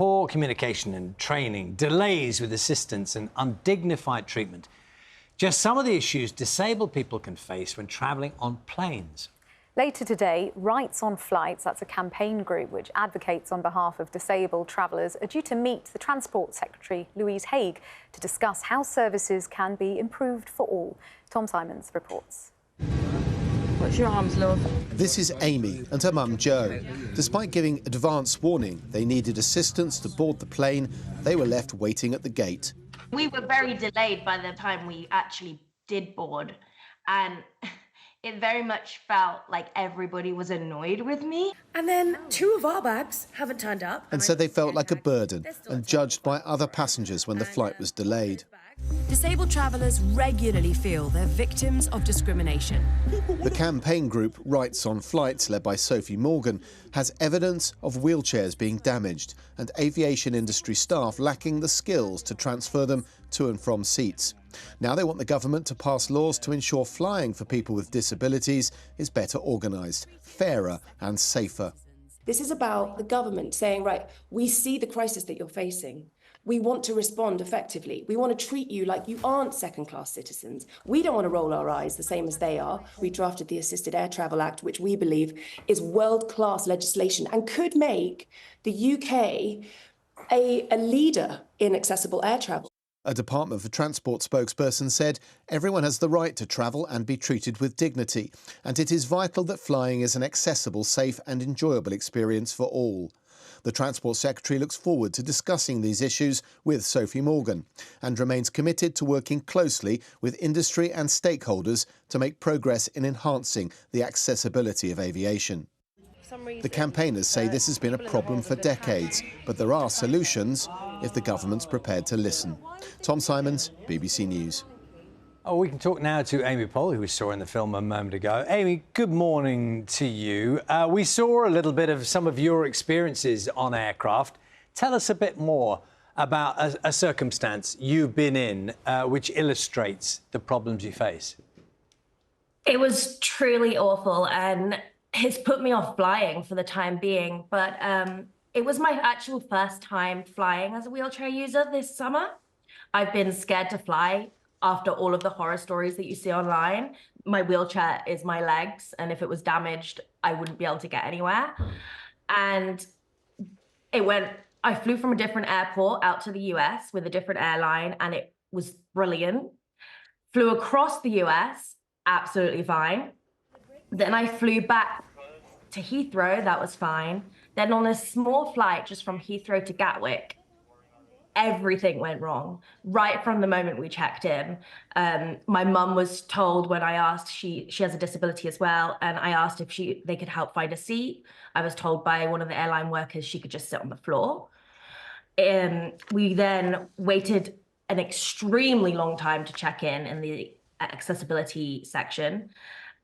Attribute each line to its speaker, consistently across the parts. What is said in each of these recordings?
Speaker 1: Poor communication and training, delays with assistance and undignified treatment. Just some of the issues disabled people can face when travelling on planes.
Speaker 2: Later today, Rights on Flights, that's a campaign group which advocates on behalf of disabled travellers, are due to meet the Transport Secretary, Louise Haigh, to discuss how services can be improved for all. Tom Simons reports.
Speaker 3: What's your arms, love?
Speaker 4: This is Amy and her mum Jo. Despite giving advance warning they needed assistance to board the plane, they were left waiting at the gate.
Speaker 5: We were very delayed by the time we actually did board, and it very much felt like everybody was annoyed with me.
Speaker 6: And then 2 of our bags haven't turned up.
Speaker 4: And said they felt like a burden and judged by other passengers when the flight was delayed.
Speaker 7: Disabled travellers regularly feel they're victims of discrimination.
Speaker 4: The campaign group Rights on Flights, led by Sophie Morgan, has evidence of wheelchairs being damaged and aviation industry staff lacking the skills to transfer them to and from seats. Now they want the government to pass laws to ensure flying for people with disabilities is better organised, fairer and safer.
Speaker 8: This is about the government saying, right, we see the crisis that you're facing. We want to respond effectively. We want to treat you like you aren't second-class citizens. We don't want to roll our eyes the same as they are. We drafted the Assisted Air Travel Act, which we believe is world-class legislation and could make the UK a leader in accessible air travel.
Speaker 4: A Department for Transport spokesperson said everyone has the right to travel and be treated with dignity, and it is vital that flying is an accessible, safe and enjoyable experience for all. The Transport Secretary looks forward to discussing these issues with Sophie Morgan and remains committed to working closely with industry and stakeholders to make progress in enhancing the accessibility of aviation. The campaigners say this has been a problem for decades, but there are solutions if the government's prepared to listen. Tom Simons, BBC News.
Speaker 1: Oh, we can talk now to Amy Pohl, who we saw in the film a moment ago. Amy, good morning to you. We saw a little bit of some of your experiences on aircraft. Tell us a bit more about a circumstance you've been in which illustrates the problems you face.
Speaker 5: It was truly awful, and it's put me off flying for the time being, but it was my actual first time flying as a wheelchair user this summer. I've been scared to fly after all of the horror stories that you see online. My wheelchair is my legs, and if it was damaged, I wouldn't be able to get anywhere. And I flew from a different airport out to the US with a different airline, and it was brilliant. Flew across the US, absolutely fine. Then I flew back to Heathrow, that was fine. Then on a small flight just from Heathrow to Gatwick, everything went wrong right from the moment we checked in. My mum was told when I asked, she has a disability as well, and I asked if they could help find a seat. I was told by one of the airline workers she could just sit on the floor. We then waited an extremely long time to check in the accessibility section,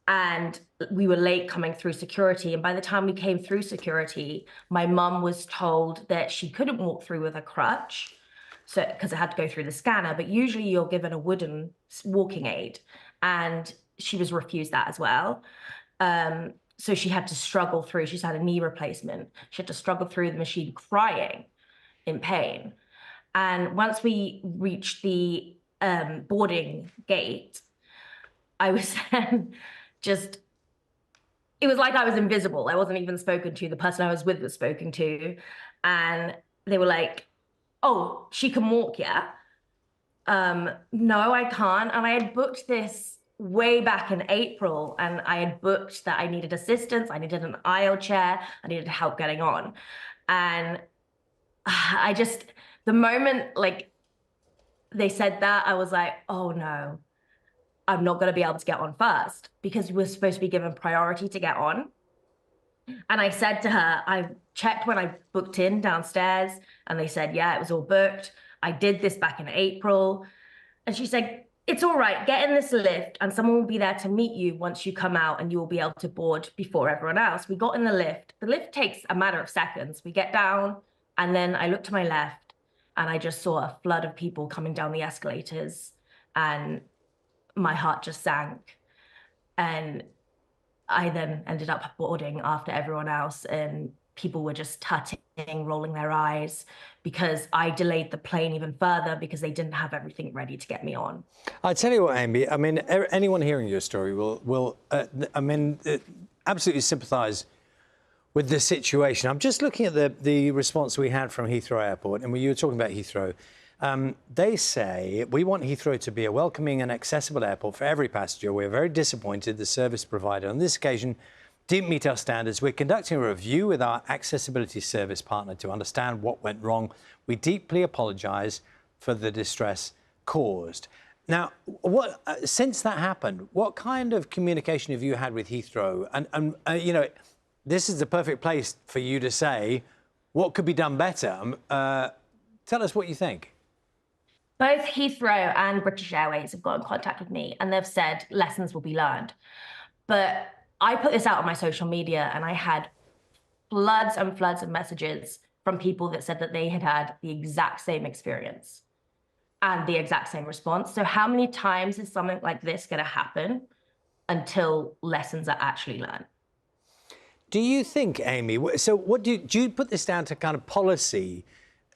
Speaker 5: and we were late coming through security. And by the time we came through security, my mum was told that she couldn't walk through with a crutch, so because it had to go through the scanner, but usually you're given a wooden walking aid, and she was refused that as well. So she had to struggle through. She's had a knee replacement. She had to struggle through the machine crying in pain. And once we reached the boarding gate, I was then it was like I was invisible. I wasn't even spoken to. The person I was with was spoken to. And they were like, oh, she can walk, yeah? No, I can't. And I had booked this way back in April, and I had booked that I needed assistance, I needed an aisle chair, I needed help getting on. And the moment like they said that, I was like, oh no, I'm not going to be able to get on first, because we're supposed to be given priority to get on. And I said to her, I checked when I booked in downstairs, and they said, yeah, it was all booked. I did this back in April. And she said, it's all right, get in this lift and someone will be there to meet you once you come out, and you will be able to board before everyone else. We got in the lift. The lift takes a matter of seconds. We get down, and then I looked to my left, and I just saw a flood of people coming down the escalators, and my heart just sank. And I then ended up boarding after everyone else, and people were just tutting, rolling their eyes because I delayed the plane even further because they didn't have everything ready to get me on.
Speaker 1: I tell you what, Amy, I mean, anyone hearing your story will absolutely sympathise with the situation. I'm just looking at the response we had from Heathrow Airport, and when you were talking about Heathrow, they say, we want Heathrow to be a welcoming and accessible airport for every passenger. We're very disappointed the service provider on this occasion didn't meet our standards. We're conducting a review with our accessibility service partner to understand what went wrong. We deeply apologise for the distress caused. Now, since that happened, what kind of communication have you had with Heathrow? And you know, this is the perfect place for you to say what could be done better. Tell us what you think.
Speaker 5: Both Heathrow and British Airways have got in contact with me and they've said lessons will be learned. But I put this out on my social media and I had floods and floods of messages from people that said that they had had the exact same experience and the exact same response. So how many times is something like this going to happen until lessons are actually learned?
Speaker 1: Do you think, Amy, so what do you put this down to kind of policy,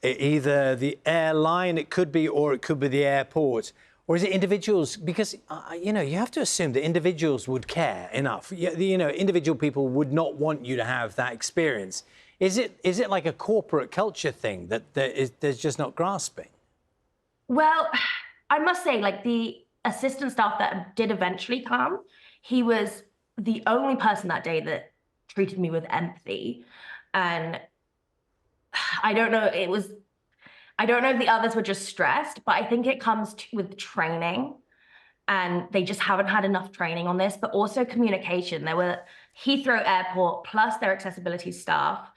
Speaker 1: either the airline, it could be, or it could be the airport? Or is it individuals? Because, you know, you have to assume that individuals would care enough. You know, individual people would not want you to have that experience. Is it like a corporate culture thing that there's just not grasping?
Speaker 5: Well, I must say, like, the assistant staff that did eventually come, he was the only person that day that treated me with empathy. And I don't know, I don't know if the others were just stressed, but I think it comes with training and they just haven't had enough training on this, but also communication. There were Heathrow Airport plus their accessibility staff,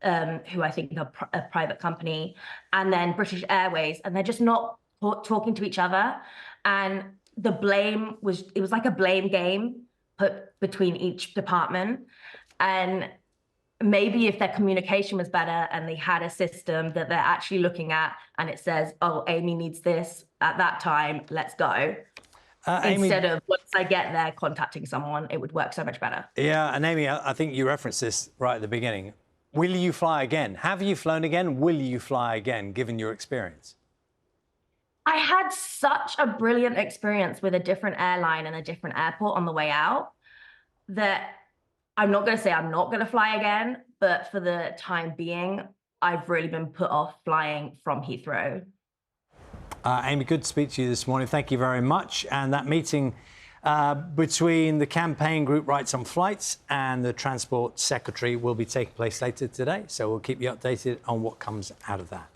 Speaker 5: who I think are a private company, and then British Airways, and they're just not talking to each other. And the blame it was like a blame game put between each department. And maybe if their communication was better and they had a system that they're actually looking at and it says, oh, Amy needs this at that time, let's go. Instead of once I get there contacting someone, it would work so much better.
Speaker 1: Yeah, and Amy, I think you referenced this right at the beginning. Will you fly again? Have you flown again? Will you fly again, given your experience?
Speaker 5: I had such a brilliant experience with a different airline and a different airport on the way out that I'm not going to say I'm not going to fly again, but for the time being, I've really been put off flying from Heathrow.
Speaker 1: Amy, good to speak to you this morning. Thank you very much. And that meeting between the campaign group Rights on Flights and the Transport Secretary will be taking place later today. So we'll keep you updated on what comes out of that.